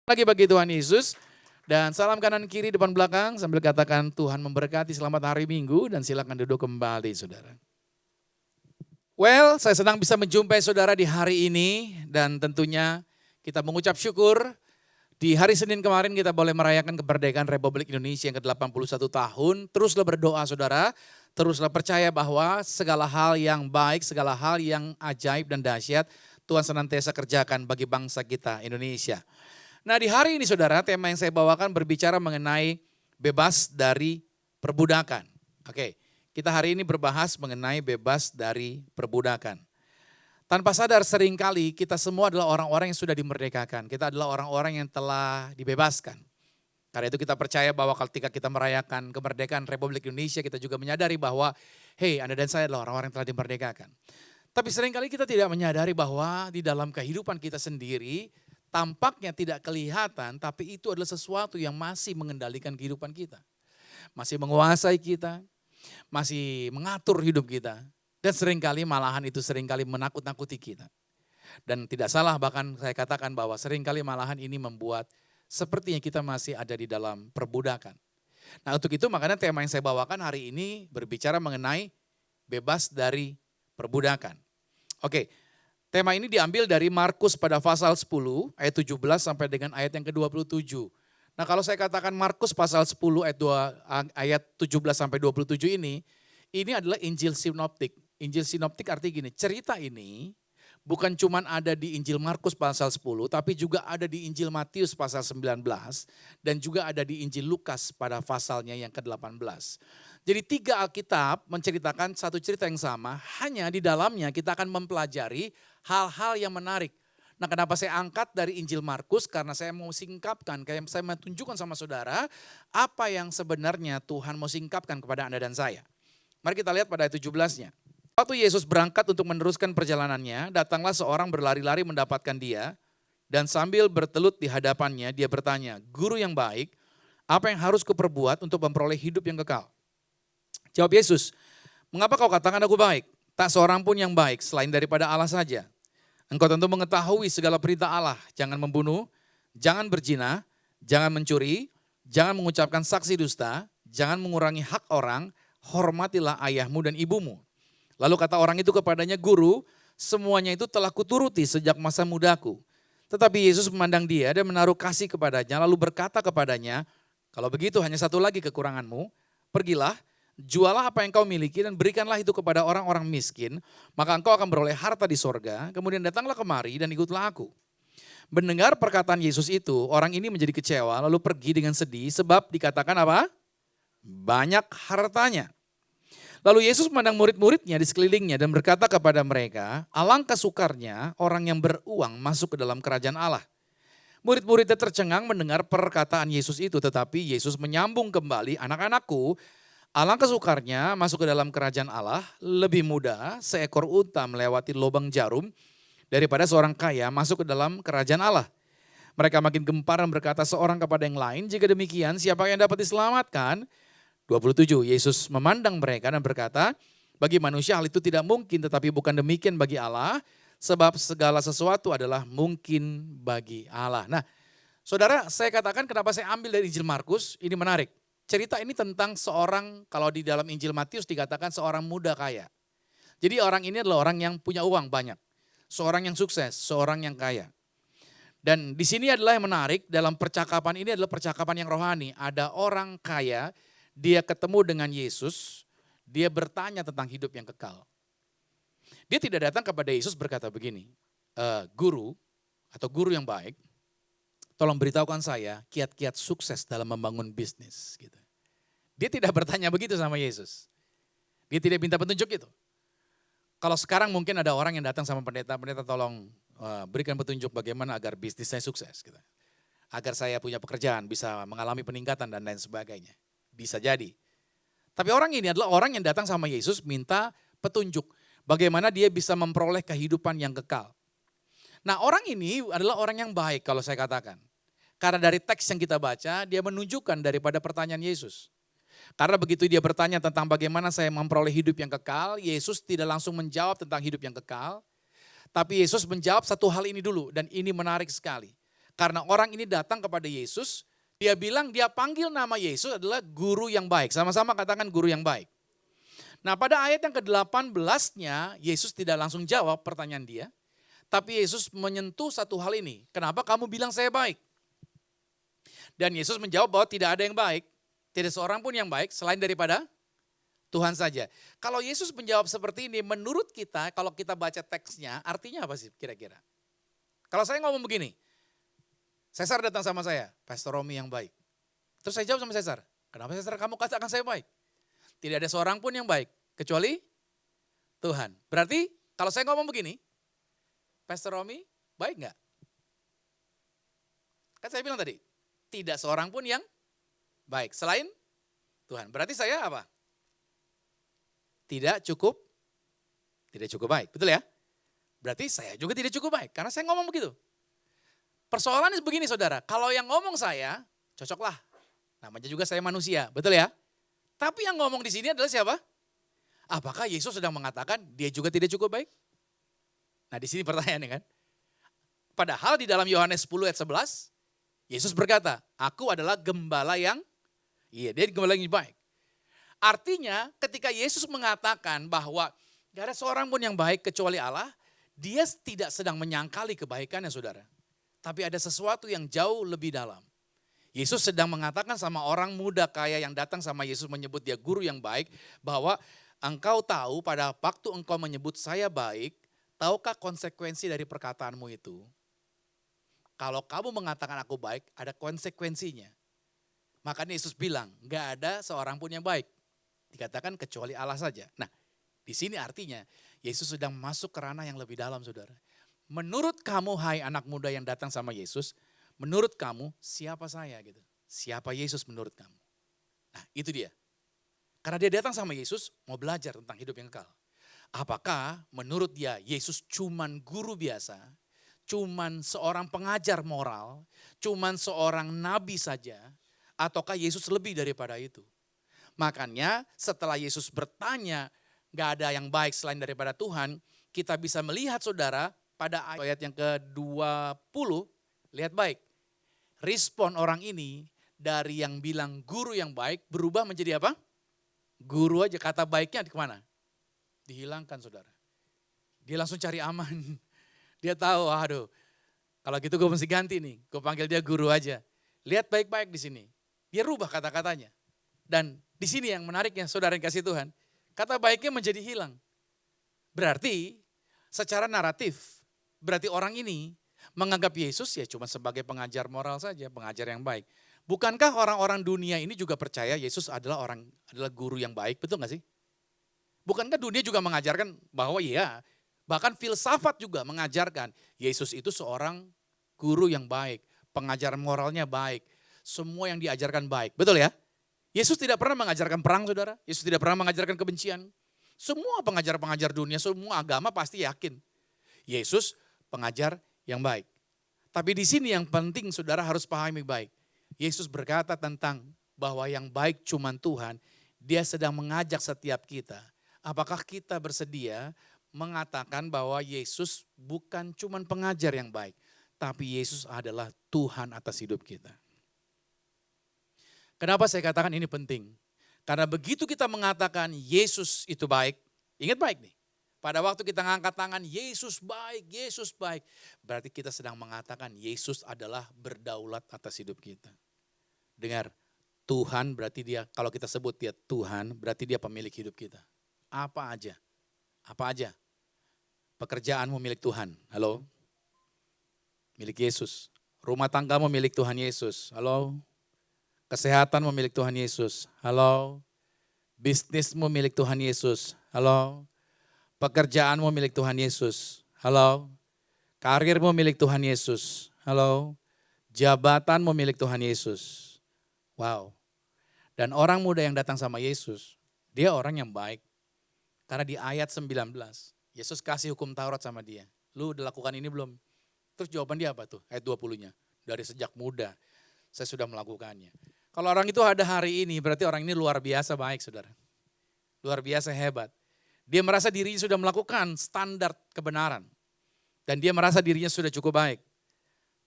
Lagi bagi Tuhan Yesus. Dan salam kanan kiri depan belakang sambil katakan Tuhan memberkati, selamat hari Minggu dan silakan duduk kembali saudara. Well, saya senang bisa menjumpai saudara di hari ini dan tentunya kita mengucap syukur. Di hari Senin kemarin kita boleh merayakan kemerdekaan Republik Indonesia yang ke-81 tahun. Teruslah berdoa saudara, teruslah percaya bahwa segala hal yang baik, segala hal yang ajaib dan dahsyat Tuhan senantiasa kerjakan bagi bangsa kita Indonesia. Nah di hari ini saudara, tema yang saya bawakan berbicara mengenai bebas dari perbudakan. Oke, kita hari ini berbahas mengenai bebas dari perbudakan. Tanpa sadar seringkali kita semua adalah orang-orang yang sudah dimerdekakan. Kita adalah orang-orang yang telah dibebaskan. Karena itu kita percaya bahwa ketika kita merayakan kemerdekaan Republik Indonesia, kita juga menyadari bahwa hey, Anda dan saya adalah orang-orang yang telah dimerdekakan. Tapi seringkali kita tidak menyadari bahwa di dalam kehidupan kita sendiri, tampaknya tidak kelihatan, tapi itu adalah sesuatu yang masih mengendalikan kehidupan kita. Masih menguasai kita, masih mengatur hidup kita. Dan seringkali malahan itu seringkali menakut-nakuti kita. Dan tidak salah bahkan saya katakan bahwa seringkali malahan ini membuat sepertinya kita masih ada di dalam perbudakan. Nah untuk itu makanya tema yang saya bawakan hari ini berbicara mengenai bebas dari perbudakan. Oke. Tema ini diambil dari Markus pada pasal 10 ayat 17 sampai dengan ayat yang ke-27. Nah kalau saya katakan Markus pasal 10 ayat 17 sampai 27 ini adalah Injil Sinoptik. Injil Sinoptik artinya gini, cerita ini bukan cuma ada di Injil Markus pasal 10 tapi juga ada di Injil Matius pasal 19 dan juga ada di Injil Lukas pada pasalnya yang ke-18. Jadi 3 Alkitab menceritakan satu cerita yang sama, hanya di dalamnya kita akan mempelajari hal-hal yang menarik. Nah kenapa saya angkat dari Injil Markus? Karena saya mau singkapkan, kayak saya mau tunjukkan sama saudara apa yang sebenarnya Tuhan mau singkapkan kepada Anda dan saya. Mari kita lihat pada ayat 17-nya. Waktu Yesus berangkat untuk meneruskan perjalanannya, datanglah seorang berlari-lari mendapatkan dia, dan sambil bertelut di hadapannya dia bertanya, "Guru yang baik, apa yang harus kuperbuat untuk memperoleh hidup yang kekal?" Jawab Yesus, "Mengapa kau katakan aku baik? Tak seorang pun yang baik selain daripada Allah saja. Engkau tentu mengetahui segala perintah Allah, jangan membunuh, jangan berzina, jangan mencuri, jangan mengucapkan saksi dusta, jangan mengurangi hak orang, hormatilah ayahmu dan ibumu." Lalu kata orang itu kepadanya, "Guru, semuanya itu telah kuturuti sejak masa mudaku." Tetapi Yesus memandang dia dan menaruh kasih kepadanya, lalu berkata kepadanya, "Kalau begitu hanya satu lagi kekuranganmu, pergilah, jualah apa yang kau miliki dan berikanlah itu kepada orang-orang miskin, maka engkau akan beroleh harta di sorga, kemudian datanglah kemari dan ikutlah aku." Mendengar perkataan Yesus itu, orang ini menjadi kecewa lalu pergi dengan sedih sebab dikatakan apa? Banyak hartanya. Lalu Yesus memandang murid-muridnya di sekelilingnya dan berkata kepada mereka, "Alangkah sukarnya orang yang beruang masuk ke dalam kerajaan Allah." Murid-muridnya tercengang mendengar perkataan Yesus itu, tetapi Yesus menyambung kembali, "Anak-anakku, alangkah sukarnya masuk ke dalam kerajaan Allah, lebih mudah seekor unta melewati lubang jarum daripada seorang kaya masuk ke dalam kerajaan Allah." Mereka makin gempar dan berkata seorang kepada yang lain, "Jika demikian siapa yang dapat diselamatkan?" 27, Yesus memandang mereka dan berkata, "Bagi manusia hal itu tidak mungkin, tetapi bukan demikian bagi Allah, sebab segala sesuatu adalah mungkin bagi Allah." Nah, saudara, saya katakan kenapa saya ambil dari Injil Markus, ini menarik. Cerita ini tentang seorang, kalau di dalam Injil Matius dikatakan seorang muda kaya. Jadi orang ini adalah orang yang punya uang banyak, seorang yang sukses, seorang yang kaya. Dan di sini adalah yang menarik, dalam percakapan ini adalah percakapan yang rohani. Ada orang kaya, dia ketemu dengan Yesus, dia bertanya tentang hidup yang kekal. Dia tidak datang kepada Yesus berkata begini, "Guru atau guru yang baik, tolong beritahukan saya kiat-kiat sukses dalam membangun bisnis." Gitu. Dia tidak bertanya begitu sama Yesus. Dia tidak minta petunjuk itu. Kalau sekarang mungkin ada orang yang datang sama pendeta, "Pendeta tolong berikan petunjuk bagaimana agar bisnis saya sukses." Gitu. Agar saya punya pekerjaan, bisa mengalami peningkatan dan lain sebagainya. Bisa jadi. Tapi orang ini adalah orang yang datang sama Yesus minta petunjuk. Bagaimana dia bisa memperoleh kehidupan yang kekal. Nah orang ini adalah orang yang baik kalau saya katakan. Karena dari teks yang kita baca, dia menunjukkan daripada pertanyaan Yesus. Karena begitu dia bertanya tentang bagaimana saya memperoleh hidup yang kekal, Yesus tidak langsung menjawab tentang hidup yang kekal. Tapi Yesus menjawab satu hal ini dulu dan ini menarik sekali. Karena orang ini datang kepada Yesus, dia bilang dia panggil nama Yesus adalah guru yang baik. Sama-sama katakan guru yang baik. Nah pada ayat yang ke-18-nya, Yesus tidak langsung jawab pertanyaan dia. Tapi Yesus menyentuh satu hal ini. Kenapa kamu bilang saya baik? Dan Yesus menjawab bahwa tidak ada yang baik. Tidak seorang pun yang baik selain daripada Tuhan saja. Kalau Yesus menjawab seperti ini, menurut kita kalau kita baca teksnya, artinya apa sih kira-kira? Kalau saya ngomong begini, Cesar datang sama saya, Pastor Romi yang baik. Terus saya jawab sama Cesar, kenapa Cesar kamu katakan saya baik? Tidak ada seorang pun yang baik, kecuali Tuhan. Berarti kalau saya ngomong begini, Pastor Romi baik enggak? Kan saya bilang tadi, tidak seorang pun yang baik, selain Tuhan. Berarti saya apa? Tidak cukup baik, betul ya? Berarti saya juga tidak cukup baik, karena saya ngomong begitu. Persoalannya begini saudara, kalau yang ngomong saya, cocoklah. Namanya juga saya manusia, betul ya? Tapi yang ngomong di sini adalah siapa? Apakah Yesus sedang mengatakan dia juga tidak cukup baik? Nah di sini pertanyaannya kan. Padahal di dalam Yohanes 10 ayat 11, Yesus berkata, aku adalah gembala yang, dia gembala yang baik. Artinya ketika Yesus mengatakan bahwa gak ada seorang pun yang baik kecuali Allah, dia tidak sedang menyangkali kebaikannya saudara. Tapi ada sesuatu yang jauh lebih dalam. Yesus sedang mengatakan sama orang muda kaya yang datang sama Yesus menyebut dia guru yang baik. Bahwa engkau tahu pada waktu engkau menyebut saya baik, tahukah konsekuensi dari perkataanmu itu? Kalau kamu mengatakan aku baik, ada konsekuensinya. Makanya Yesus bilang, gak ada seorang pun yang baik. Dikatakan kecuali Allah saja. Nah, di sini artinya Yesus sedang masuk ke ranah yang lebih dalam saudara. Menurut kamu hai anak muda yang datang sama Yesus, menurut kamu siapa saya gitu? Siapa Yesus menurut kamu? Nah itu dia. Karena dia datang sama Yesus mau belajar tentang hidup yang kekal. Apakah menurut dia Yesus cuman guru biasa, cuman seorang pengajar moral, cuman seorang nabi saja, ataukah Yesus lebih daripada itu? Makanya setelah Yesus bertanya, gak ada yang baik selain daripada Tuhan, kita bisa melihat saudara, pada ayat yang ke-20, lihat baik. Respon orang ini dari yang bilang guru yang baik berubah menjadi apa? Guru aja, kata baiknya kemana? Dihilangkan saudara. Dia langsung cari aman. Dia tahu, aduh kalau gitu gue mesti ganti nih. Gue panggil dia guru aja. Lihat baik-baik di sini. Dia rubah kata-katanya. Dan di sini yang menariknya saudara yang kasih Tuhan. Kata baiknya menjadi hilang. Berarti secara naratif, berarti orang ini menganggap Yesus ya cuma sebagai pengajar moral saja, pengajar yang baik. Bukankah orang-orang dunia ini juga percaya Yesus adalah guru yang baik, betul gak sih? Bukankah dunia juga mengajarkan bahwa ya, bahkan filsafat juga mengajarkan Yesus itu seorang guru yang baik, pengajar moralnya baik, semua yang diajarkan baik, betul ya? Yesus tidak pernah mengajarkan perang saudara, Yesus tidak pernah mengajarkan kebencian. Semua pengajar-pengajar dunia, semua agama pasti yakin Yesus pengajar yang baik. Tapi di sini yang penting saudara harus pahami baik. Yesus berkata tentang bahwa yang baik cuma Tuhan. Dia sedang mengajak setiap kita. Apakah kita bersedia mengatakan bahwa Yesus bukan cuma pengajar yang baik. Tapi Yesus adalah Tuhan atas hidup kita. Kenapa saya katakan ini penting? Karena begitu kita mengatakan Yesus itu baik. Ingat baik nih. Pada waktu kita ngangkat tangan, Yesus baik. Berarti kita sedang mengatakan Yesus adalah berdaulat atas hidup kita. Dengar, Tuhan berarti dia, kalau kita sebut dia Tuhan, berarti dia pemilik hidup kita. Apa aja? Pekerjaanmu milik Tuhan, halo? Milik Yesus. Rumah tanggamu milik Tuhan Yesus, halo? Kesehatanmu milik Tuhan Yesus, halo? Bisnismu milik Tuhan Yesus, halo? Pekerjaanmu milik Tuhan Yesus. Halo. Karirmu milik Tuhan Yesus. Halo. Jabatanmu milik Tuhan Yesus. Wow. Dan orang muda yang datang sama Yesus, dia orang yang baik. Karena di ayat 19, Yesus kasih hukum Taurat sama dia. Lu udah lakukan ini belum? Terus jawaban dia apa tuh? Ayat 20-nya. Dari sejak muda saya sudah melakukannya. Kalau orang itu ada hari ini, berarti orang ini luar biasa baik saudara. Luar biasa hebat. Dia merasa dirinya sudah melakukan standar kebenaran. Dan dia merasa dirinya sudah cukup baik.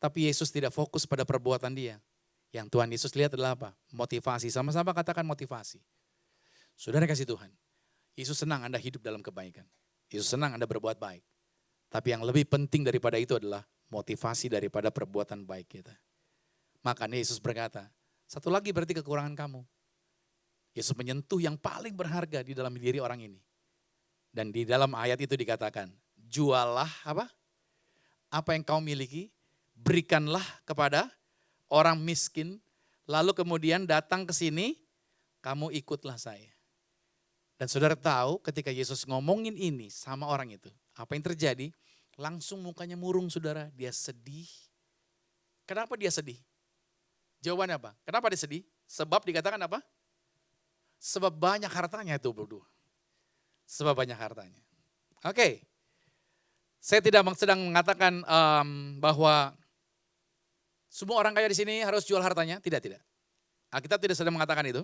Tapi Yesus tidak fokus pada perbuatan dia. Yang Tuhan Yesus lihat adalah apa? Motivasi, sama-sama katakan motivasi. Saudara kasih Tuhan, Yesus senang Anda hidup dalam kebaikan. Yesus senang Anda berbuat baik. Tapi yang lebih penting daripada itu adalah motivasi daripada perbuatan baik kita. Makanya Yesus berkata, satu lagi berarti kekurangan kamu. Yesus menyentuh yang paling berharga di dalam diri orang ini. Dan di dalam ayat itu dikatakan, jualah apa? Apa yang kau miliki, berikanlah kepada orang miskin, lalu kemudian datang ke sini, kamu ikutlah saya. Dan saudara tahu ketika Yesus ngomongin ini sama orang itu, apa yang terjadi? Langsung mukanya murung saudara, dia sedih. Kenapa dia sedih? Jawabannya apa? Kenapa dia sedih? Sebab dikatakan apa? Sebab banyak hartanya itu berdua. Sebab banyak hartanya. Oke. Saya tidak sedang mengatakan bahwa semua orang kaya di sini harus jual hartanya. Tidak, tidak. Alkitab tidak sedang mengatakan itu.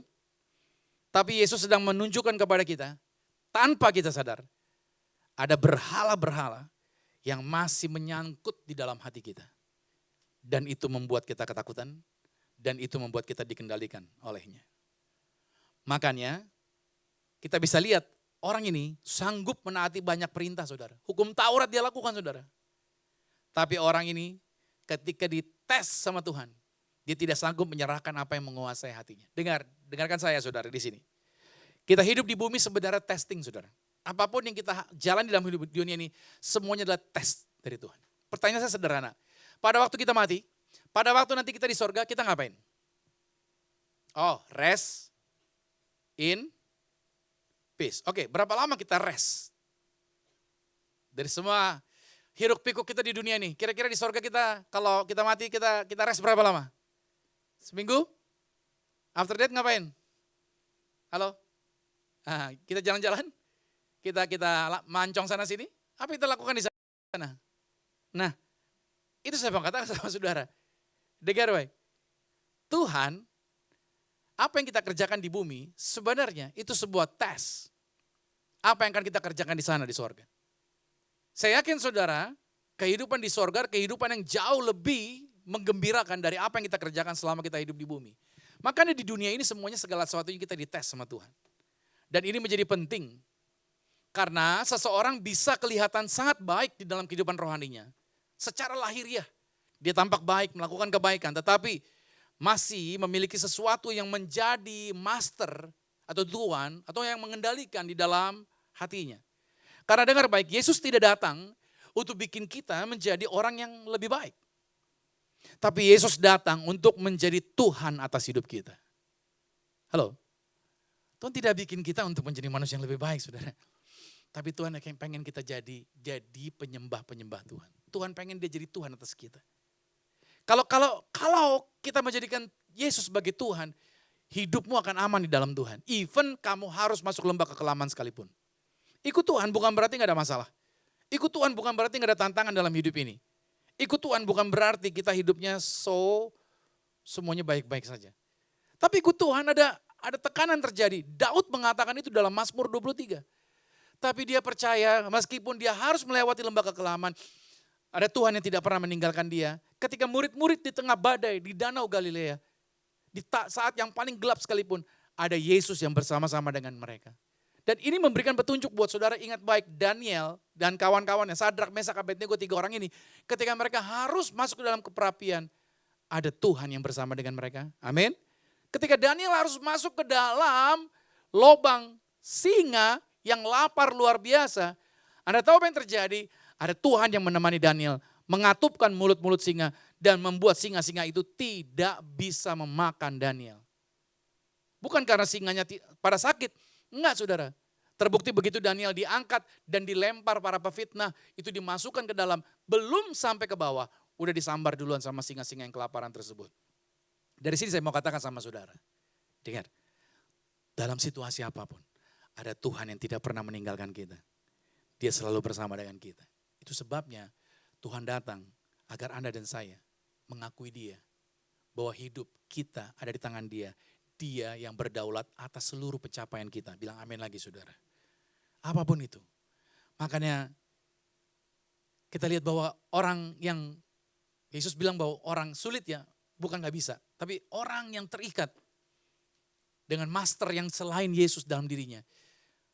Tapi Yesus sedang menunjukkan kepada kita, tanpa kita sadar, ada berhala-berhala yang masih menyangkut di dalam hati kita. Dan itu membuat kita ketakutan, dan itu membuat kita dikendalikan olehnya. Makanya kita bisa lihat orang ini sanggup menaati banyak perintah saudara. Hukum Taurat dia lakukan saudara. Tapi orang ini ketika dites sama Tuhan, dia tidak sanggup menyerahkan apa yang menguasai hatinya. Dengarkan saya saudara di sini. Kita hidup di bumi sebenarnya testing saudara. Apapun yang kita jalan di dalam hidup dunia ini, semuanya adalah tes dari Tuhan. Pertanyaan saya sederhana. Pada waktu kita mati, pada waktu nanti kita di sorga, kita ngapain? Oh, rest in peace. Oke, berapa lama kita rest? Dari semua hiruk pikuk kita di dunia ini, kira-kira di sorga kita, kalau kita mati, kita rest berapa lama? Seminggu? After that ngapain? Halo? Kita jalan-jalan? Kita mancong sana sini? Apa kita lakukan di sana? Nah, itu saya mau katakan sama saudara. Dengar baik. Tuhan, apa yang kita kerjakan di bumi, sebenarnya itu sebuah tes. Apa yang akan kita kerjakan di sana di sorga. Saya yakin saudara, kehidupan di sorga, kehidupan yang jauh lebih menggembirakan dari apa yang kita kerjakan selama kita hidup di bumi. Makanya di dunia ini semuanya segala sesuatunya kita dites sama Tuhan. Dan ini menjadi penting. Karena seseorang bisa kelihatan sangat baik di dalam kehidupan rohaninya. Secara lahiriah, dia tampak baik, melakukan kebaikan. Tetapi masih memiliki sesuatu yang menjadi master atau tuan atau yang mengendalikan di dalam hatinya. Karena dengar baik, Yesus tidak datang untuk bikin kita menjadi orang yang lebih baik. Tapi Yesus datang untuk menjadi Tuhan atas hidup kita. Halo? Tuhan tidak bikin kita untuk menjadi manusia yang lebih baik, saudara. Tapi Tuhan pengen kita jadi penyembah-penyembah Tuhan. Tuhan pengen dia jadi Tuhan atas kita. Kalau kita menjadikan Yesus sebagai Tuhan, hidupmu akan aman di dalam Tuhan. Even kamu harus masuk lembah kekelaman sekalipun. Ikut Tuhan bukan berarti gak ada masalah. Ikut Tuhan bukan berarti gak ada tantangan dalam hidup ini. Ikut Tuhan bukan berarti kita hidupnya semuanya baik-baik saja. Tapi ikut Tuhan ada tekanan terjadi. Daud mengatakan itu dalam Mazmur 23. Tapi dia percaya meskipun dia harus melewati lembah kekelaman, ada Tuhan yang tidak pernah meninggalkan dia. Ketika murid-murid di tengah badai di Danau Galilea, di saat yang paling gelap sekalipun, ada Yesus yang bersama-sama dengan mereka. Dan ini memberikan petunjuk buat saudara, ingat baik Daniel dan kawan-kawannya, Sadrak, Mesak, Abednego, 3 orang ini. Ketika mereka harus masuk ke dalam keperapian, ada Tuhan yang bersama dengan mereka. Amin. Ketika Daniel harus masuk ke dalam lubang singa yang lapar luar biasa, Anda tahu apa yang terjadi? Ada Tuhan yang menemani Daniel, mengatupkan mulut-mulut singa dan membuat singa-singa itu tidak bisa memakan Daniel. Bukan karena singanya pada sakit, enggak saudara. Terbukti begitu Daniel diangkat dan dilempar para pefitnah, itu dimasukkan ke dalam, belum sampai ke bawah, udah disambar duluan sama singa-singa yang kelaparan tersebut. Dari sini saya mau katakan sama saudara, dengar, dalam situasi apapun, ada Tuhan yang tidak pernah meninggalkan kita. Dia selalu bersama dengan kita. Itu sebabnya Tuhan datang agar Anda dan saya mengakui dia. Bahwa hidup kita ada di tangan dia. Dia yang berdaulat atas seluruh pencapaian kita. Bilang amin lagi saudara. Apapun itu. Makanya kita lihat bahwa orang yang Yesus bilang bahwa orang sulit ya, bukan gak bisa. Tapi orang yang terikat dengan master yang selain Yesus dalam dirinya.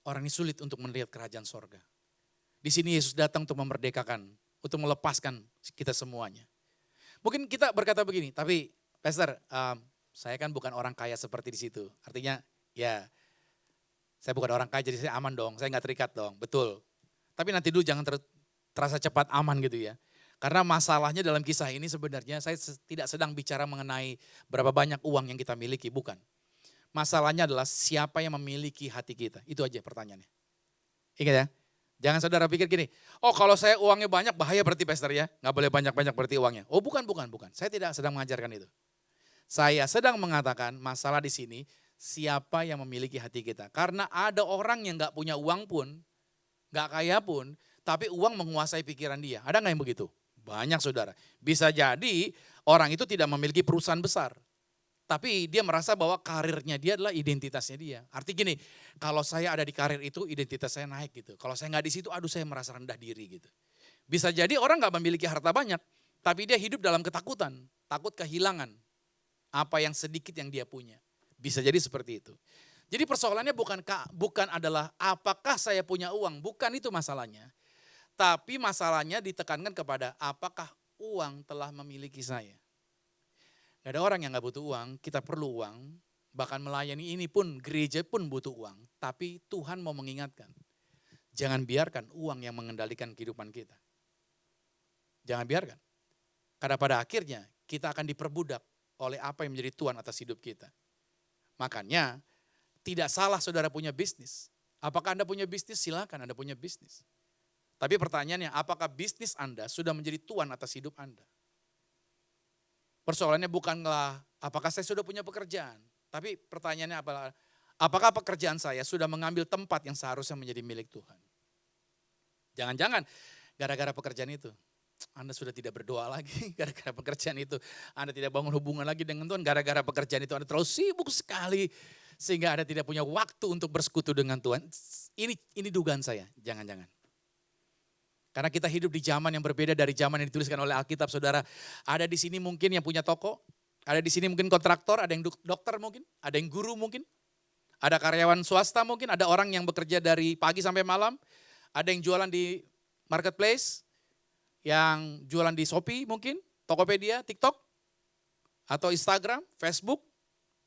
Orang ini sulit untuk melihat kerajaan sorga. Di sini Yesus datang untuk memerdekakan, untuk melepaskan kita semuanya. Mungkin kita berkata begini, tapi Pastor, saya kan bukan orang kaya seperti di situ. Artinya ya saya bukan orang kaya jadi saya aman dong, saya gak terikat dong, betul. Tapi nanti dulu jangan terasa cepat aman gitu ya. Karena masalahnya dalam kisah ini sebenarnya saya tidak sedang bicara mengenai berapa banyak uang yang kita miliki, bukan. Masalahnya adalah siapa yang memiliki hati kita, itu aja pertanyaannya. Ingat ya, jangan saudara pikir gini, oh kalau saya uangnya banyak bahaya berarti Pastor ya, gak boleh banyak-banyak berarti uangnya. Oh bukan, saya tidak sedang mengajarkan itu. Saya sedang mengatakan masalah di sini siapa yang memiliki hati kita. Karena ada orang yang gak punya uang pun, gak kaya pun, tapi uang menguasai pikiran dia. Ada gak yang begitu? Banyak saudara. Bisa jadi orang itu tidak memiliki perusahaan besar. Tapi dia merasa bahwa karirnya dia adalah identitasnya dia. Arti gini, kalau saya ada di karir itu identitas saya naik gitu. Kalau saya gak di situ, aduh saya merasa rendah diri gitu. Bisa jadi orang gak memiliki harta banyak, tapi dia hidup dalam ketakutan. Takut kehilangan apa yang sedikit yang dia punya. Bisa jadi seperti itu. Jadi persoalannya bukan adalah apakah saya punya uang, bukan itu masalahnya. Tapi masalahnya ditekankan kepada apakah uang telah memiliki saya. Gak ada orang yang gak butuh uang, kita perlu uang. Bahkan melayani ini pun, gereja pun butuh uang. Tapi Tuhan mau mengingatkan, jangan biarkan uang yang mengendalikan kehidupan kita. Jangan biarkan. Karena pada akhirnya kita akan diperbudak oleh apa yang menjadi Tuhan atas hidup kita. Makanya tidak salah saudara punya bisnis. Apakah Anda punya bisnis? Silakan Anda punya bisnis. Tapi pertanyaannya, apakah bisnis Anda sudah menjadi Tuhan atas hidup Anda? Persoalannya bukanlah apakah saya sudah punya pekerjaan. Tapi pertanyaannya apakah pekerjaan saya sudah mengambil tempat yang seharusnya menjadi milik Tuhan? Jangan-jangan gara-gara pekerjaan itu Anda sudah tidak berdoa lagi, gara-gara pekerjaan itu Anda tidak bangun hubungan lagi dengan Tuhan, gara-gara pekerjaan itu Anda terlalu sibuk sekali sehingga Anda tidak punya waktu untuk bersekutu dengan Tuhan. Ini dugaan saya, jangan-jangan. Karena kita hidup di zaman yang berbeda dari zaman yang dituliskan oleh Alkitab, saudara. Ada di sini mungkin yang punya toko, ada di sini mungkin kontraktor, ada yang dokter mungkin, ada yang guru mungkin, ada karyawan swasta mungkin, ada orang yang bekerja dari pagi sampai malam, ada yang jualan di marketplace, yang jualan di Shopee mungkin, Tokopedia, TikTok, atau Instagram, Facebook,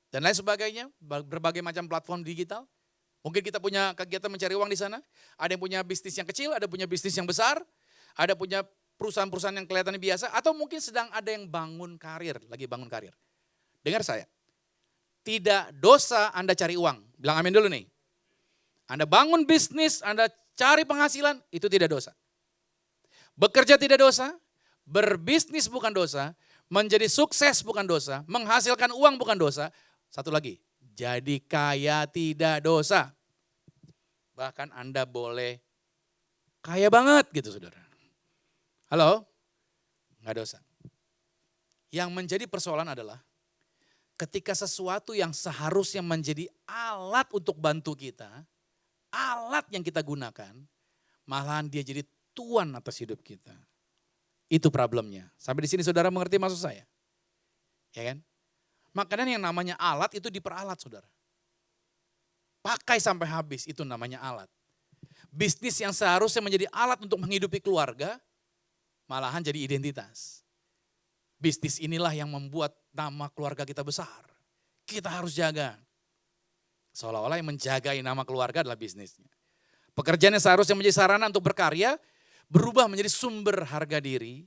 dan lain sebagainya, berbagai macam platform digital. Mungkin kita punya kegiatan mencari uang di sana. Ada yang punya bisnis yang kecil, ada punya bisnis yang besar. Ada punya perusahaan-perusahaan yang kelihatannya biasa. Atau mungkin sedang ada yang bangun karir, lagi bangun karir. Dengar saya, tidak dosa Anda cari uang. Bilang amin dulu nih. Anda bangun bisnis, Anda cari penghasilan, itu tidak dosa. Bekerja tidak dosa, berbisnis bukan dosa, menjadi sukses bukan dosa, menghasilkan uang bukan dosa. Satu lagi, jadi kaya tidak dosa. Bahkan Anda boleh kaya banget gitu saudara. Halo? Nggak dosa. Yang menjadi persoalan adalah ketika sesuatu yang seharusnya menjadi alat untuk bantu kita, alat yang kita gunakan, malahan dia jadi tuan atas hidup kita. Itu problemnya. Sampai di sini saudara mengerti maksud saya? Ya kan? Makanya yang namanya alat itu diperalat saudara. Pakai sampai habis itu namanya alat. Bisnis yang seharusnya menjadi alat untuk menghidupi keluarga, malahan jadi identitas. Bisnis inilah yang membuat nama keluarga kita besar. Kita harus jaga. Seolah-olah yang menjagai nama keluarga adalah bisnisnya. Pekerjaan yang seharusnya menjadi sarana untuk berkarya, berubah menjadi sumber harga diri.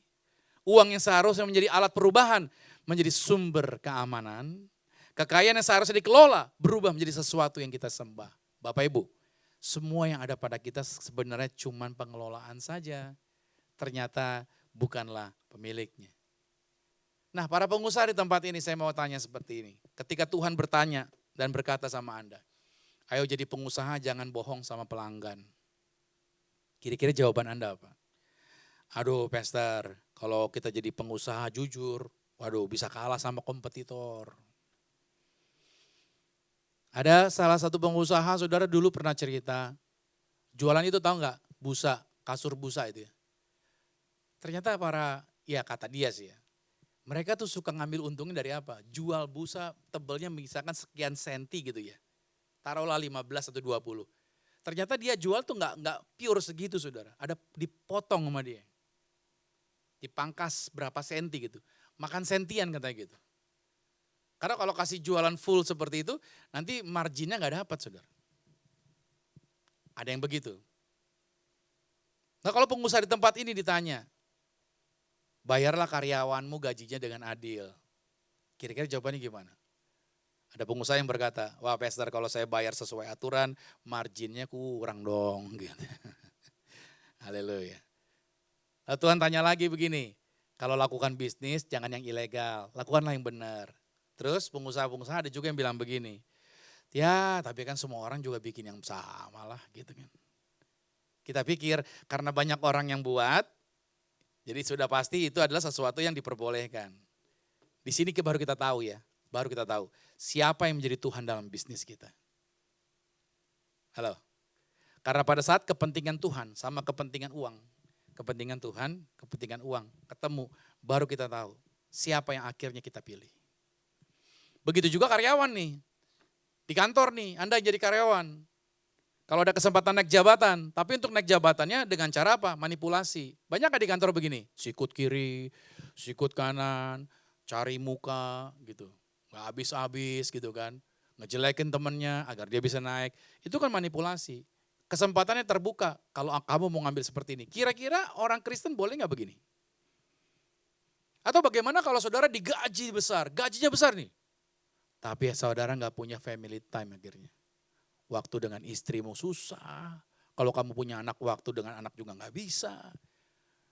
Uang yang seharusnya menjadi alat perubahan, menjadi sumber keamanan. Kekayaan yang seharusnya dikelola, berubah menjadi sesuatu yang kita sembah. Bapak Ibu, semua yang ada pada kita sebenarnya cuma pengelolaan saja. Ternyata bukanlah pemiliknya. Nah, para pengusaha di tempat ini saya mau tanya seperti ini. Ketika Tuhan bertanya dan berkata sama Anda, ayo jadi pengusaha jangan bohong sama pelanggan. Kira-kira jawaban Anda apa? Aduh Pastor, kalau kita jadi pengusaha jujur, waduh bisa kalah sama kompetitor. Ada salah satu pengusaha, saudara dulu pernah cerita, jualan itu tahu nggak? Busa, kasur busa itu ya. Ternyata ya kata dia sih ya, Mereka tuh suka ngambil untungnya dari apa? Jual busa tebelnya misalkan sekian senti gitu ya. Taruhlah 15 atau 20. Ternyata dia jual tuh nggak pure segitu saudara. Ada dipotong sama dia. Dipangkas berapa senti gitu. Makan sentian katanya gitu. Karena kalau kasih jualan full seperti itu, nanti marginnya nggak dapat saudara. Ada yang begitu. Nah kalau pengusaha di tempat ini ditanya, bayarlah karyawanmu gajinya dengan adil. Kira-kira jawabannya gimana? Ada pengusaha yang berkata, wah pastor kalau saya bayar sesuai aturan, marginnya kurang dong. Gitu. Haleluya. Lalu Tuhan tanya lagi begini, kalau lakukan bisnis jangan yang ilegal, lakukanlah yang benar. Terus pengusaha-pengusaha ada juga yang bilang begini, ya tapi kan semua orang juga bikin yang sama lah gitu kan. Kita pikir karena banyak orang yang buat, jadi sudah pasti itu adalah sesuatu yang diperbolehkan. Di sini baru kita tahu ya, baru kita tahu siapa yang menjadi Tuhan dalam bisnis kita. Halo, karena pada saat kepentingan Tuhan sama kepentingan uang, kepentingan Tuhan, kepentingan uang ketemu, baru kita tahu siapa yang akhirnya kita pilih. Begitu juga karyawan nih, di kantor nih, Anda jadi karyawan. Kalau ada kesempatan naik jabatan, tapi untuk naik jabatannya dengan cara apa? Manipulasi. Banyak gak di kantor begini? Sikut kiri, sikut kanan, cari muka gitu. Gak habis-habis gitu kan. Ngejelekin temennya agar dia bisa naik. Itu kan manipulasi. Kesempatannya terbuka kalau kamu mau ngambil seperti ini. Kira-kira orang Kristen boleh gak begini? Atau bagaimana kalau saudara digaji besar, gajinya besar nih. Tapi saudara gak punya family time akhirnya. Waktu dengan istrimu susah. Kalau kamu punya anak, waktu dengan anak juga gak bisa.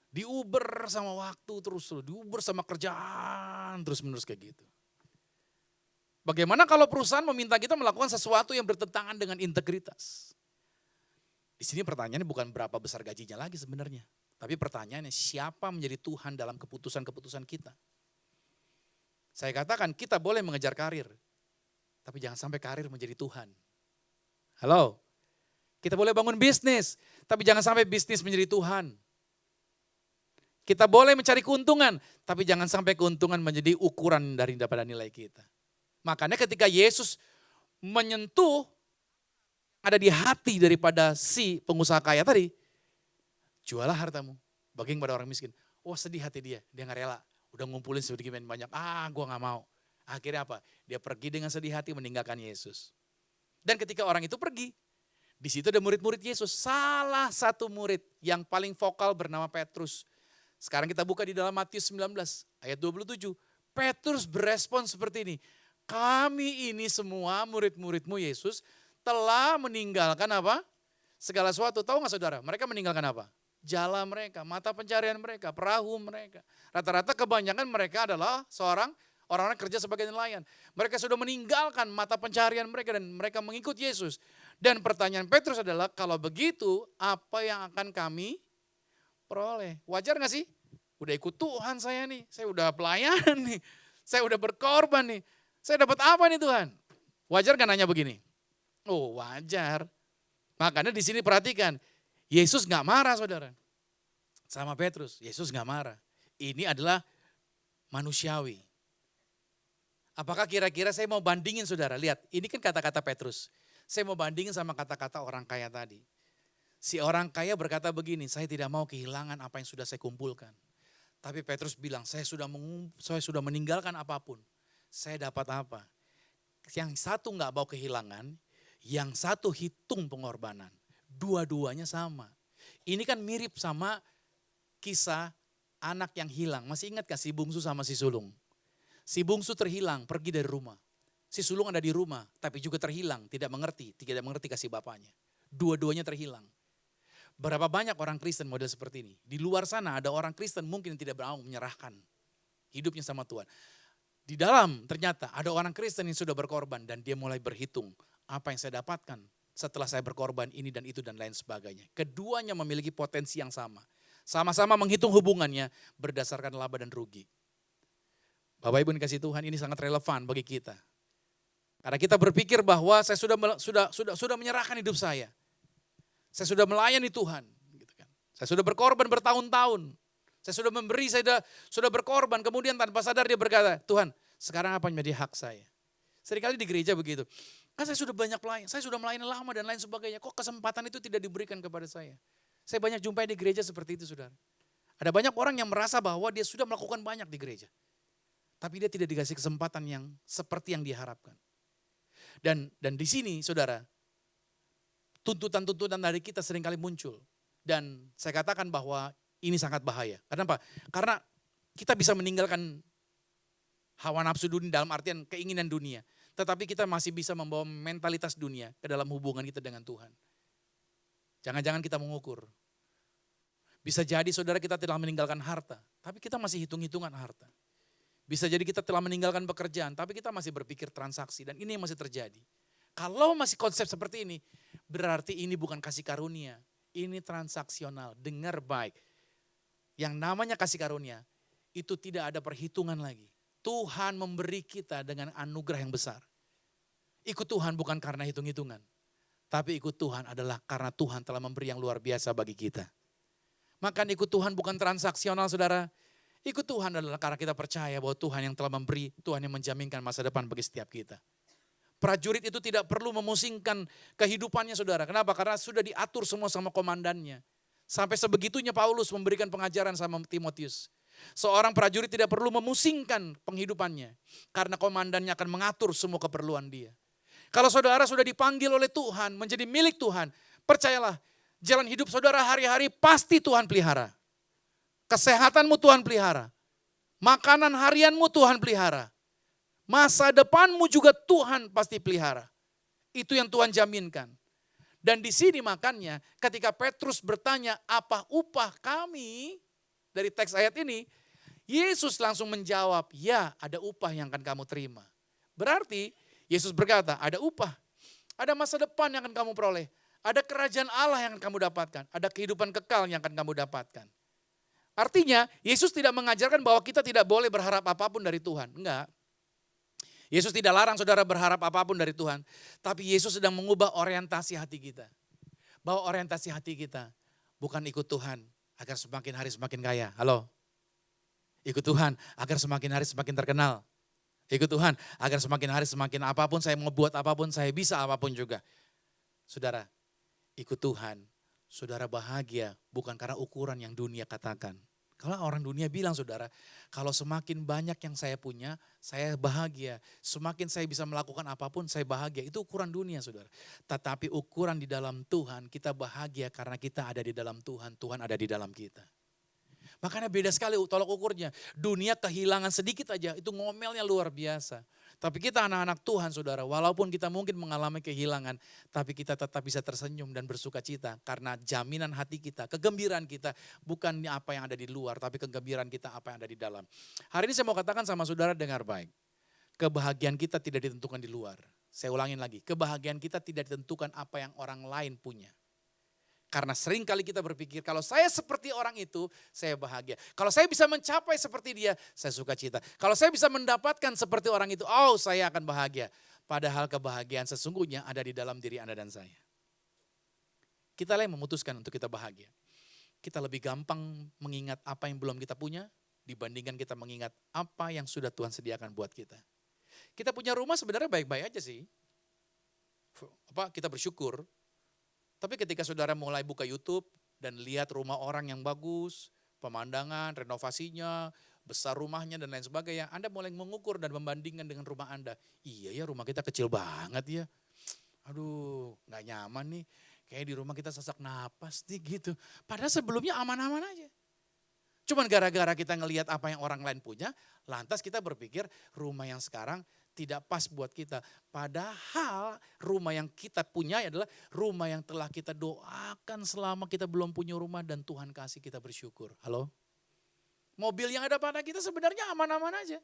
Diuber sama waktu terus. Diuber sama kerjaan terus-menerus kayak gitu. Bagaimana kalau perusahaan meminta kita melakukan sesuatu yang bertentangan dengan integritas? Di sini pertanyaannya bukan berapa besar gajinya lagi sebenarnya. Tapi pertanyaannya siapa menjadi Tuhan dalam keputusan-keputusan kita? Saya katakan kita boleh mengejar karir, tapi jangan sampai karir menjadi Tuhan. Halo, kita boleh bangun bisnis, tapi jangan sampai bisnis menjadi Tuhan. Kita boleh mencari keuntungan, tapi jangan sampai keuntungan menjadi ukuran daripada nilai kita. Makanya ketika Yesus menyentuh ada di hati daripada si pengusaha kaya tadi, jualah hartamu, bagi kepada orang miskin. Wah sedih hati dia gak rela. Udah ngumpulin sedikit banyak, gue gak mau. Akhirnya apa? Dia pergi dengan sedih hati meninggalkan Yesus. Dan ketika orang itu pergi, di situ ada murid-murid Yesus. Salah satu murid yang paling vokal bernama Petrus. Sekarang kita buka di dalam Matius 19 ayat 27. Petrus berespon seperti ini. Kami ini semua murid-muridmu Yesus telah meninggalkan apa? Segala sesuatu. Tahu gak saudara? Mereka meninggalkan apa? Jala mereka, mata pencarian mereka, perahu mereka. Rata-rata kebanyakan mereka adalah orang-orang kerja sebagai nelayan. Mereka sudah meninggalkan mata pencarian mereka dan mereka mengikut Yesus. Dan pertanyaan Petrus adalah kalau begitu apa yang akan kami peroleh? Wajar gak sih? Udah ikut Tuhan saya nih, saya udah pelayanan nih, saya udah berkorban nih. Saya dapat apa nih Tuhan? Wajar gak nanya begini? Oh wajar. Makanya di sini perhatikan, Yesus gak marah saudara. Sama Petrus, Yesus gak marah. Ini adalah manusiawi. Apakah kira-kira saya mau bandingin saudara? Lihat, ini kan kata-kata Petrus. Saya mau bandingin sama kata-kata orang kaya tadi. Si orang kaya berkata begini, saya tidak mau kehilangan apa yang sudah saya kumpulkan. Tapi Petrus bilang, saya sudah meninggalkan apapun. Saya dapat apa? Yang satu gak mau kehilangan, yang satu hitung pengorbanan. Dua-duanya sama. Ini kan mirip sama kisah anak yang hilang. Masih ingat gak si bungsu sama si sulung? Si bungsu terhilang, pergi dari rumah. Si sulung ada di rumah, tapi juga terhilang, tidak mengerti kasih bapaknya. Dua-duanya terhilang. Berapa banyak orang Kristen model seperti ini? Di luar sana ada orang Kristen mungkin yang tidak mau menyerahkan hidupnya sama Tuhan. Di dalam ternyata ada orang Kristen yang sudah berkorban dan dia mulai berhitung apa yang saya dapatkan setelah saya berkorban ini dan itu dan lain sebagainya. Keduanya memiliki potensi yang sama. Sama-sama menghitung hubungannya berdasarkan laba dan rugi. Bapak Ibu dikasih Tuhan, ini sangat relevan bagi kita. Karena kita berpikir bahwa saya sudah menyerahkan hidup saya. Saya sudah melayani Tuhan. Gitu kan. Saya sudah berkorban bertahun-tahun. Saya sudah memberi, saya sudah berkorban. Kemudian tanpa sadar dia berkata, Tuhan sekarang apa yang menjadi hak saya? Seringkali di gereja begitu. Kan saya sudah banyak melayani, saya sudah melayani lama dan lain sebagainya. Kok kesempatan itu tidak diberikan kepada saya? Saya banyak jumpai di gereja seperti itu, saudara. Ada banyak orang yang merasa bahwa dia sudah melakukan banyak di gereja. Tapi dia tidak dikasih kesempatan yang seperti yang diharapkan. Dan di sini, saudara, tuntutan-tuntutan dari kita seringkali muncul. Dan saya katakan bahwa ini sangat bahaya. Kenapa? Karena kita bisa meninggalkan hawa nafsu dunia dalam artian keinginan dunia. Tetapi kita masih bisa membawa mentalitas dunia ke dalam hubungan kita dengan Tuhan. Jangan-jangan kita mengukur. Bisa jadi saudara kita telah meninggalkan harta, tapi kita masih hitung-hitungan harta. Bisa jadi kita telah meninggalkan pekerjaan, tapi kita masih berpikir transaksi dan ini yang masih terjadi. Kalau masih konsep seperti ini, berarti ini bukan kasih karunia, ini transaksional. Dengar baik, yang namanya kasih karunia itu tidak ada perhitungan lagi. Tuhan memberi kita dengan anugerah yang besar. Ikut Tuhan bukan karena hitung-hitungan. Tapi ikut Tuhan adalah karena Tuhan telah memberi yang luar biasa bagi kita. Maka ikut Tuhan bukan transaksional, saudara. Ikut Tuhan adalah karena kita percaya bahwa Tuhan yang telah memberi, Tuhan yang menjaminkan masa depan bagi setiap kita. Prajurit itu tidak perlu memusingkan kehidupannya, saudara. Kenapa? Karena sudah diatur semua sama komandannya. Sampai sebegitunya Paulus memberikan pengajaran sama Timotius. Seorang prajurit tidak perlu memusingkan penghidupannya. Karena komandannya akan mengatur semua keperluan dia. Kalau saudara sudah dipanggil oleh Tuhan, menjadi milik Tuhan, percayalah, jalan hidup saudara hari-hari pasti Tuhan pelihara. Kesehatanmu Tuhan pelihara. Makanan harianmu Tuhan pelihara. Masa depanmu juga Tuhan pasti pelihara. Itu yang Tuhan jaminkan. Dan di sini makanya ketika Petrus bertanya, apa upah kami? Dari teks ayat ini, Yesus langsung menjawab, ya ada upah yang akan kamu terima. Berarti Yesus berkata, ada upah. Ada masa depan yang akan kamu peroleh. Ada kerajaan Allah yang akan kamu dapatkan. Ada kehidupan kekal yang akan kamu dapatkan. Artinya, Yesus tidak mengajarkan bahwa kita tidak boleh berharap apapun dari Tuhan. Enggak. Yesus tidak larang saudara berharap apapun dari Tuhan. Tapi Yesus sedang mengubah orientasi hati kita. Bahwa orientasi hati kita bukan ikut Tuhan agar semakin hari semakin kaya. Halo? Ikut Tuhan agar semakin hari semakin terkenal. Ikut Tuhan agar semakin hari semakin apapun saya mau buat apapun saya bisa apapun juga. Saudara, ikut Tuhan, saudara bahagia bukan karena ukuran yang dunia katakan. Kalau orang dunia bilang saudara, kalau semakin banyak yang saya punya, saya bahagia. Semakin saya bisa melakukan apapun, saya bahagia. Itu ukuran dunia saudara. Tetapi ukuran di dalam Tuhan, kita bahagia karena kita ada di dalam Tuhan, Tuhan ada di dalam kita. Makanya beda sekali tolak ukurnya. Dunia kehilangan sedikit aja, itu ngomelnya luar biasa. Tapi kita anak-anak Tuhan saudara, walaupun kita mungkin mengalami kehilangan, tapi kita tetap bisa tersenyum dan bersuka cita. Karena jaminan hati kita, kegembiraan kita bukan apa yang ada di luar, tapi kegembiraan kita apa yang ada di dalam. Hari ini saya mau katakan sama saudara dengar baik. Kebahagiaan kita tidak ditentukan di luar. Saya ulangin lagi, kebahagiaan kita tidak ditentukan apa yang orang lain punya. Karena sering kali kita berpikir, kalau saya seperti orang itu, saya bahagia. Kalau saya bisa mencapai seperti dia, saya suka cita. Kalau saya bisa mendapatkan seperti orang itu, oh saya akan bahagia. Padahal kebahagiaan sesungguhnya ada di dalam diri Anda dan saya. Kita lah yang memutuskan untuk kita bahagia. Kita lebih gampang mengingat apa yang belum kita punya, dibandingkan kita mengingat apa yang sudah Tuhan sediakan buat kita. Kita punya rumah sebenarnya baik-baik aja sih. Kita bersyukur. Tapi ketika saudara mulai buka YouTube dan lihat rumah orang yang bagus, pemandangan, renovasinya, besar rumahnya dan lain sebagainya, Anda mulai mengukur dan membandingkan dengan rumah Anda. Iya ya rumah kita kecil banget ya. Aduh gak nyaman nih, kayak di rumah kita sesak napas nih gitu. Padahal sebelumnya aman-aman aja. Cuman gara-gara kita ngelihat apa yang orang lain punya, lantas kita berpikir rumah yang sekarang tidak pas buat kita. Padahal rumah yang kita punya adalah rumah yang telah kita doakan selama kita belum punya rumah dan Tuhan kasih kita bersyukur. Halo? Mobil yang ada pada kita sebenarnya aman-aman aja.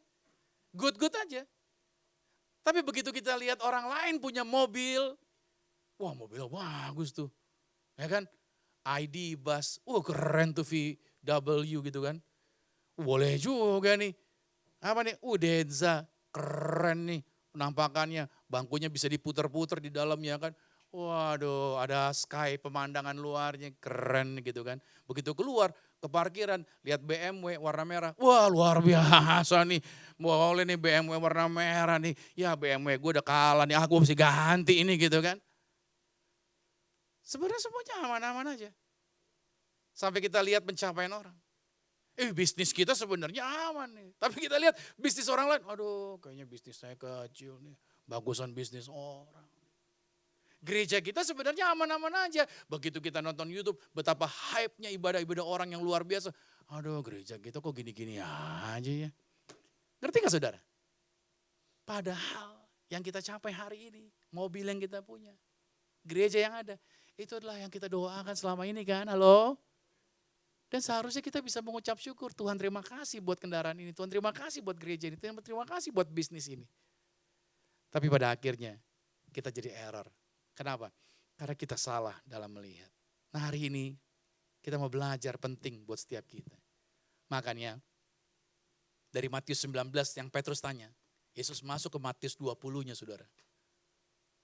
Good-good aja. Tapi begitu kita lihat orang lain punya mobil, wah mobilnya bagus tuh. Ya kan? ID, bus, keren tuh VW gitu kan. Boleh juga nih. Apa nih? Denza. Keren nih penampakannya, bangkunya bisa diputer-puter di dalamnya kan. Waduh ada sky pemandangan luarnya keren gitu kan. Begitu keluar ke parkiran, lihat BMW warna merah. Wah luar biasa nih, boleh nih BMW warna merah nih. Ya BMW gue udah kalah nih, gue mesti ganti ini gitu kan. Sebenarnya semuanya aman-aman aja. Sampai kita lihat pencapaian orang. Bisnis kita sebenarnya aman nih. Tapi kita lihat bisnis orang lain, aduh kayaknya bisnis saya kecil nih. Bagusan bisnis orang. Gereja kita sebenarnya aman-aman aja. Begitu kita nonton YouTube, betapa hype-nya ibadah-ibadah orang yang luar biasa. Aduh gereja kita kok gini-gini aja ya. Ngerti gak saudara? Padahal yang kita capai hari ini, mobil yang kita punya, gereja yang ada, itu adalah yang kita doakan selama ini kan, halo? Dan seharusnya kita bisa mengucap syukur, Tuhan terima kasih buat kendaraan ini, Tuhan terima kasih buat gereja ini, Tuhan terima kasih buat bisnis ini. Tapi pada akhirnya kita jadi error. Kenapa? Karena kita salah dalam melihat. Nah hari ini kita mau belajar penting buat setiap kita. Makanya dari Matius 19 yang Petrus tanya, Yesus masuk ke Matius 20-nya saudara.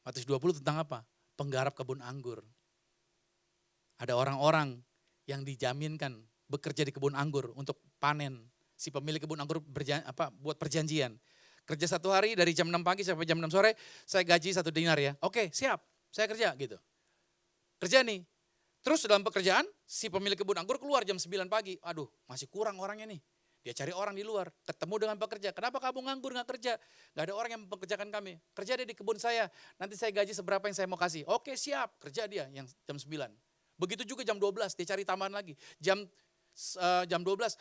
Matius 20 tentang apa? Penggarap kebun anggur. Ada orang-orang yang dijaminkan bekerja di kebun anggur untuk panen. Si pemilik kebun anggur buat perjanjian. Kerja 1 hari dari jam 6 pagi sampai jam 6 sore, saya gaji 1 dinar ya. Oke siap, saya kerja gitu. Kerja nih. Terus dalam pekerjaan, si pemilik kebun anggur keluar jam 9 pagi. Aduh masih kurang orangnya nih. Dia cari orang di luar, ketemu dengan pekerja. Kenapa kamu nganggur gak kerja? Gak ada orang yang mempekerjakan kami. Kerja dia di kebun saya, nanti saya gaji seberapa yang saya mau kasih. Oke siap, kerja dia yang jam 9. Begitu juga jam 12, dia cari tambahan lagi. Jam 12,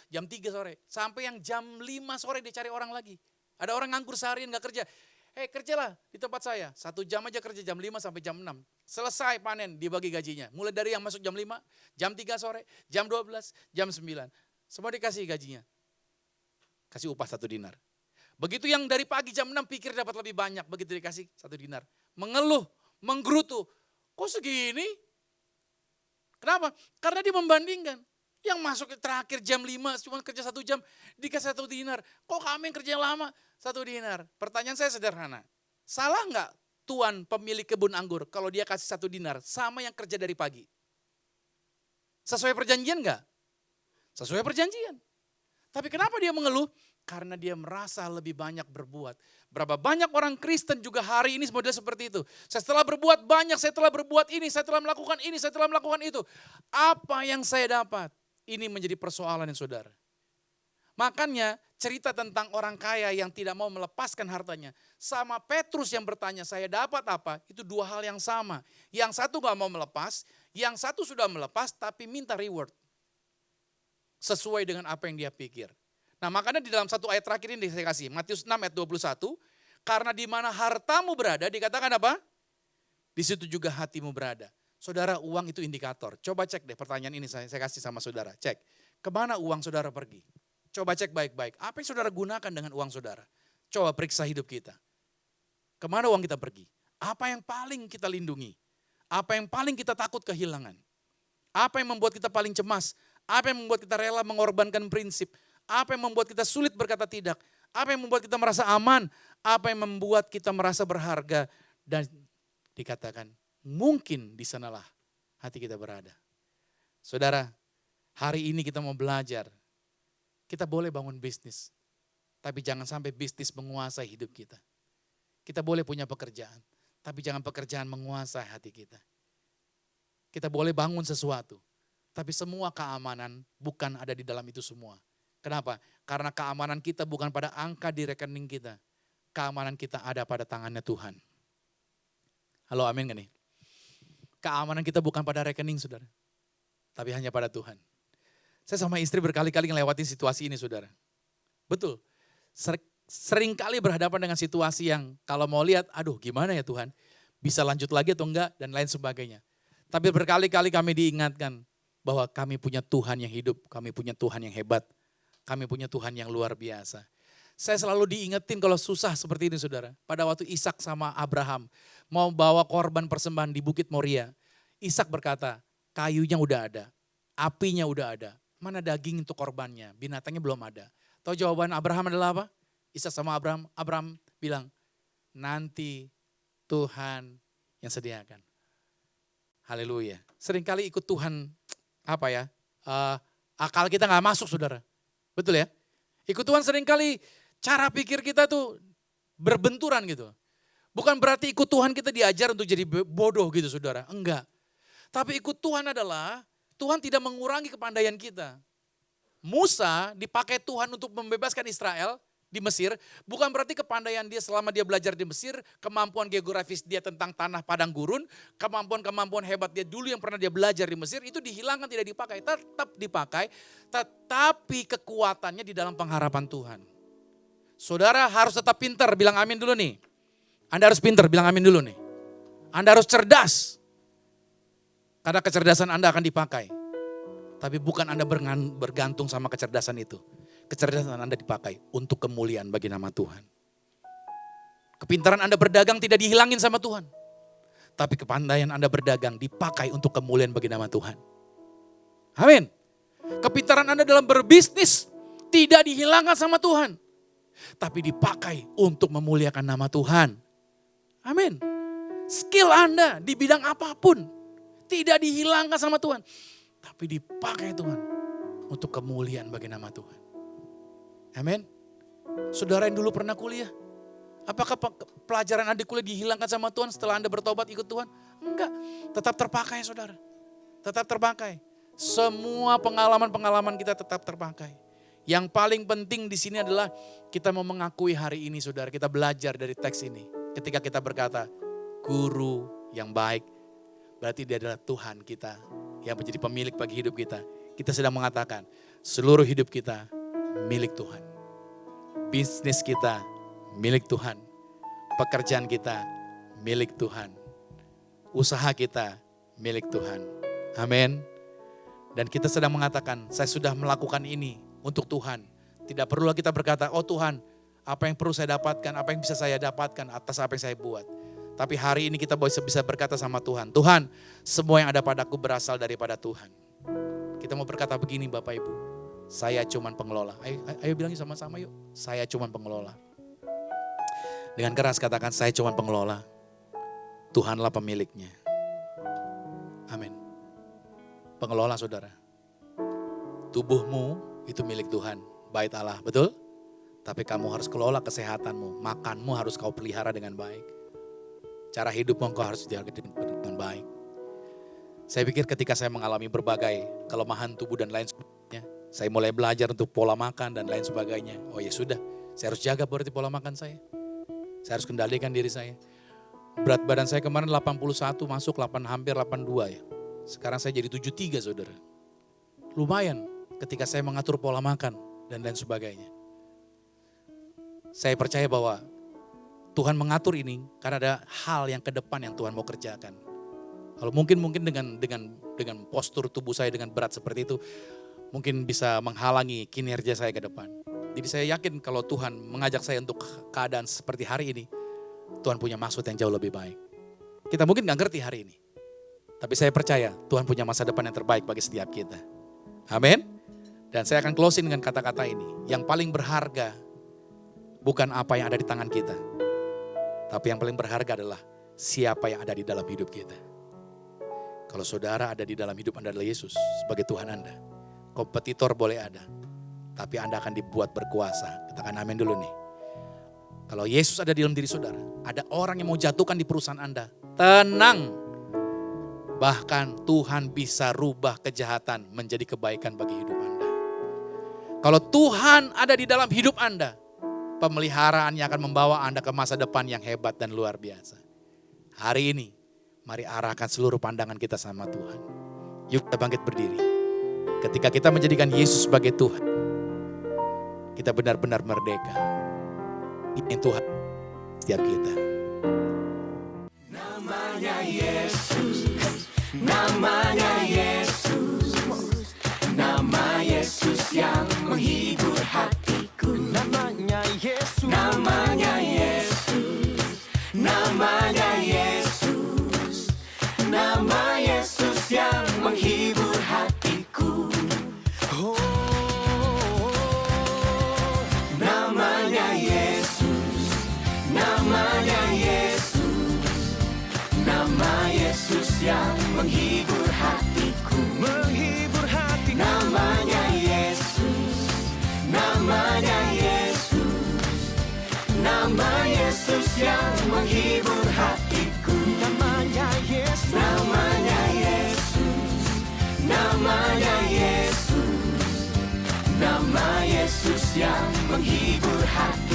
jam 3 sore. Sampai yang jam 5 sore dia cari orang lagi. Ada orang nganggur seharian gak kerja. Kerjalah di tempat saya. 1 jam aja kerja jam 5 sampai jam 6. Selesai panen, dibagi gajinya. Mulai dari yang masuk jam 5, jam 3 sore, jam 12, jam 9. Semua dikasih gajinya. Kasih upah 1 dinar. Begitu yang dari pagi jam 6 pikir dapat lebih banyak. Begitu dikasih 1 dinar. Mengeluh, menggerutu. Kok segini? Kenapa? Karena dia membandingkan. Yang masuk terakhir jam 5 cuma kerja 1 jam dikasih 1 dinar. Kok kami yang kerja lama 1 dinar? Pertanyaan saya sederhana. Salah nggak tuan pemilik kebun anggur kalau dia kasih 1 dinar sama yang kerja dari pagi? Sesuai perjanjian nggak? Sesuai perjanjian. Tapi kenapa dia mengeluh? Karena dia merasa lebih banyak berbuat. Berapa banyak orang Kristen juga hari ini model seperti itu. Saya telah berbuat banyak, saya telah berbuat ini, saya telah melakukan ini, saya telah melakukan itu. Apa yang saya dapat? Ini menjadi persoalan yang saudara. Makanya cerita tentang orang kaya yang tidak mau melepaskan hartanya. Sama Petrus yang bertanya, saya dapat apa? Itu 2 hal yang sama. Yang satu gak mau melepas, yang satu sudah melepas tapi minta reward. Sesuai dengan apa yang dia pikir. Nah makanya di dalam 1 ayat terakhir ini saya kasih, Matius 6 ayat 21. Karena di mana hartamu berada, dikatakan apa? Di situ juga hatimu berada. Saudara, uang itu indikator. Coba cek deh pertanyaan ini saya kasih sama saudara. Cek, kemana uang saudara pergi? Coba cek baik-baik. Apa yang saudara gunakan dengan uang saudara? Coba periksa hidup kita. Kemana uang kita pergi? Apa yang paling kita lindungi? Apa yang paling kita takut kehilangan? Apa yang membuat kita paling cemas? Apa yang membuat kita rela mengorbankan prinsip? Apa yang membuat kita sulit berkata tidak? Apa yang membuat kita merasa aman? Apa yang membuat kita merasa berharga? Dan dikatakan, mungkin di sanalah hati kita berada. Saudara, hari ini kita mau belajar. Kita boleh bangun bisnis, tapi jangan sampai bisnis menguasai hidup kita. Kita boleh punya pekerjaan, tapi jangan pekerjaan menguasai hati kita. Kita boleh bangun sesuatu, tapi semua keamanan bukan ada di dalam itu semua. Kenapa? Karena keamanan kita bukan pada angka di rekening kita. Keamanan kita ada pada tangannya Tuhan. Halo, amin gak nih? Keamanan kita bukan pada rekening saudara, tapi hanya pada Tuhan. Saya sama istri berkali-kali ngelewatin situasi ini saudara. Betul, sering kali berhadapan dengan situasi yang kalau mau lihat, aduh gimana ya Tuhan, bisa lanjut lagi atau enggak dan lain sebagainya. Tapi berkali-kali kami diingatkan bahwa kami punya Tuhan yang hidup, kami punya Tuhan yang hebat, kami punya Tuhan yang luar biasa. Saya selalu diingetin kalau susah seperti ini saudara. Pada waktu Ishak sama Abraham mau bawa korban persembahan di Bukit Moria. Ishak berkata, kayunya udah ada, apinya udah ada. Mana daging untuk korbannya, binatangnya belum ada. Tahu jawaban Abraham adalah apa? Ishak sama Abraham bilang, nanti Tuhan yang sediakan. Haleluya. Seringkali ikut Tuhan, Akal kita nggak masuk saudara. Betul ya? Ikut Tuhan seringkali cara pikir kita tuh berbenturan gitu. Bukan berarti ikut Tuhan kita diajar untuk jadi bodoh gitu saudara. Enggak. Tapi ikut Tuhan adalah Tuhan tidak mengurangi kepandaian kita. Musa dipakai Tuhan untuk membebaskan Israel di Mesir, bukan berarti kepandaian dia selama dia belajar di Mesir, kemampuan geografis dia tentang tanah padang gurun, kemampuan hebat dia dulu yang pernah dia belajar di Mesir, itu dihilangkan, tidak dipakai. Tetap dipakai, tetapi kekuatannya di dalam pengharapan Tuhan. Saudara harus tetap pintar, bilang amin dulu nih. Anda harus pintar, bilang amin dulu nih. Anda harus cerdas, karena kecerdasan Anda akan dipakai. Tapi bukan Anda bergantung sama kecerdasan itu. Kecerdasan Anda dipakai untuk kemuliaan bagi nama Tuhan. Kepintaran Anda berdagang tidak dihilangin sama Tuhan. Tapi kepandaian Anda berdagang dipakai untuk kemuliaan bagi nama Tuhan. Amin. Kepintaran Anda dalam berbisnis tidak dihilangkan sama Tuhan. Tapi dipakai untuk memuliakan nama Tuhan. Amin. Skill Anda di bidang apapun tidak dihilangkan sama Tuhan. Tapi dipakai Tuhan untuk kemuliaan bagi nama Tuhan. Amin. Saudara yang dulu pernah kuliah, apakah pelajaran Anda kuliah dihilangkan sama Tuhan setelah Anda bertobat ikut Tuhan? Enggak, tetap terpakai saudara. Tetap terpakai. Semua pengalaman-pengalaman kita tetap terpakai. Yang paling penting di sini adalah kita mau mengakui hari ini saudara, kita belajar dari teks ini. Ketika kita berkata, guru yang baik, berarti dia adalah Tuhan kita yang menjadi pemilik bagi hidup kita. Kita sedang mengatakan, seluruh hidup kita milik Tuhan. Bisnis kita milik Tuhan. Pekerjaan kita milik Tuhan. Usaha kita milik Tuhan. Amin. Dan kita sedang mengatakan, saya sudah melakukan ini untuk Tuhan. Tidak perlu kita berkata, oh Tuhan, apa yang perlu saya dapatkan, apa yang bisa saya dapatkan atas apa yang saya buat. Tapi hari ini kita bisa berkata sama Tuhan, Tuhan, semua yang ada padaku berasal daripada Tuhan. Kita mau berkata begini Bapak Ibu, saya cuman pengelola. Ayo bilangin sama-sama yuk, saya cuman pengelola. Dengan keras katakan, saya cuman pengelola. Tuhanlah pemiliknya. Amin. Pengelola saudara. Tubuhmu itu milik Tuhan, bait Allah, betul? Tapi kamu harus kelola kesehatanmu, makanmu harus kau pelihara dengan baik. Cara hidupmu kau harus jaga dengan baik. Saya pikir ketika saya mengalami berbagai kelemahan tubuh dan lain sebagainya, saya mulai belajar untuk pola makan dan lain sebagainya. Oh ya sudah, saya harus jaga berarti pola makan saya. Saya harus kendalikan diri saya. Berat badan saya kemarin 81 masuk hampir 82 ya. Sekarang saya jadi 73 saudara. Lumayan ketika saya mengatur pola makan dan lain sebagainya. Saya percaya bahwa Tuhan mengatur ini karena ada hal yang ke depan yang Tuhan mau kerjakan. Kalau mungkin dengan postur tubuh saya dengan berat seperti itu, mungkin bisa menghalangi kinerja saya ke depan. Jadi saya yakin kalau Tuhan mengajak saya untuk keadaan seperti hari ini, Tuhan punya maksud yang jauh lebih baik. Kita mungkin gak ngerti hari ini. Tapi saya percaya Tuhan punya masa depan yang terbaik bagi setiap kita. Amin. Dan saya akan closing dengan kata-kata ini. Yang paling berharga bukan apa yang ada di tangan kita. Tapi yang paling berharga adalah siapa yang ada di dalam hidup kita. Kalau saudara ada di dalam hidup Anda adalah Yesus sebagai Tuhan Anda. Kompetitor boleh ada, tapi Anda akan dibuat berkuasa. Katakan amin dulu nih. Kalau Yesus ada di dalam diri saudara, ada orang yang mau jatuhkan di perusahaan Anda. Tenang. Bahkan Tuhan bisa rubah kejahatan menjadi kebaikan bagi hidup Anda. Kalau Tuhan ada di dalam hidup Anda, pemeliharaannya akan membawa Anda ke masa depan yang hebat dan luar biasa. Hari ini, mari arahkan seluruh pandangan kita sama Tuhan. Yuk kita bangkit berdiri. Ketika kita menjadikan Yesus sebagai Tuhan, kita benar-benar merdeka. Ini Tuhan setiap kita. Namanya Yesus, namanya Yesus, nama Yesus yang menghibur hatiku. Namanya Yesus, Namanya Yesus, namanya Yesus, nama Yesus yang menghibur hatiku. oh, Namanya Yesus, namanya Yesus, nama Yesus yang menghibur hatiku. menghibur hatiku. Namanya Nama Yesus yang menghibur hatiku. namanya Yesus, Namanya Yesus, namanya Yesus, nama Yesus yang menghibur hatiku.